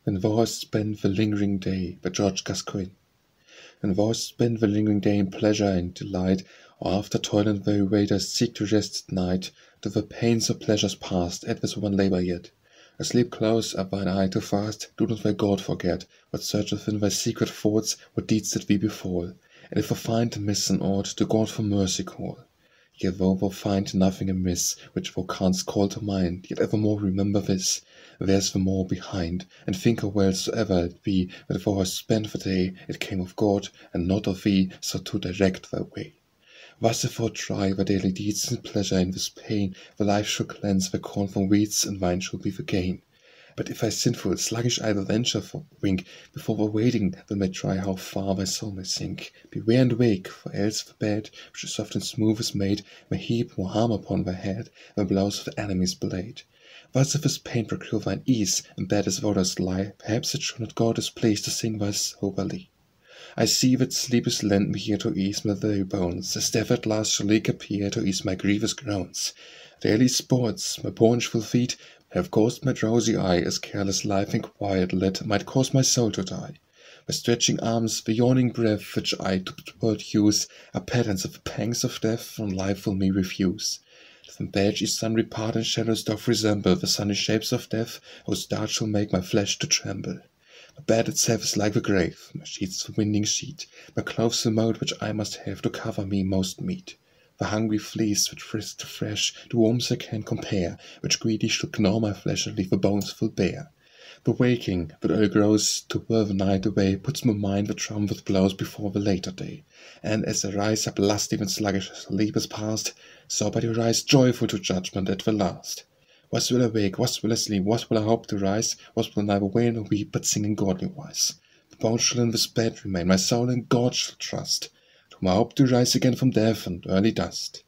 When thou hast spent the lingering day, by George Gascoigne. When thou hast spent the lingering day in pleasure and delight, or after toil and weary way dost seek to rest at night, to the pains of pleasures past, add this one labour yet. Asleep close up thine eye to fast, do not thy God forget, what searcheth in thy secret thoughts, what deeds did thee befall. And if thou find amiss in aught, to God for mercy call. Yet though thou find nothing amiss, which thou canst call to mind, yet evermore remember this, there's the more behind, and think how well soever it be, that thou hast spent the day, it came of God, and not of thee, so to direct thy way. Thus if thou try thy daily deeds in pleasure and with pain, the life shall cleanse the corn from weeds, and wine shall be the gain. But if thy sinful, sluggish eye thou venture for wink, before thou waiting, thou may try how far thy soul may sink. Beware and wake, for else the bed, which is soft and smooth is made, may heap more harm upon thy head, than blows of the enemy's blade. Thus if his pain procure thine ease, and bed as thou dost lie, perhaps it shall not God is pleased to sing thus soberly. I see that sleep is lent me here to ease my weary bones, as death at last shall leak appear to ease my grievous groans. Daily sports, my paunchful feet, have caused my drowsy eye, as careless life and quiet lit might cause my soul to die. My stretching arms, the yawning breath, which I to the world use, are patterns of the pangs of death from life will me refuse. From badge each sundry part and shadows doth resemble the sunny shapes of death, whose dart shall make my flesh to tremble. My bed itself is like the grave, my sheets the winding sheet, my clothes the moat which I must have to cover me most meet. The hungry fleece which frisk to fresh, to worms I can compare, which greedy shall gnaw my flesh and leave the bones full bare. The waking, that early grows to whirl the night away, puts my mind the drum with blows before the later day. And as I rise up lusty and sluggish as sleep is past, so but I rise joyful to judgment at the last. Was will I wake, was will I sleep, was will I hope to rise, was will neither wail nor weep, but sing in godly wise. The bones shall in this bed remain, my soul in God shall trust, to my hope to rise again from death and early dust.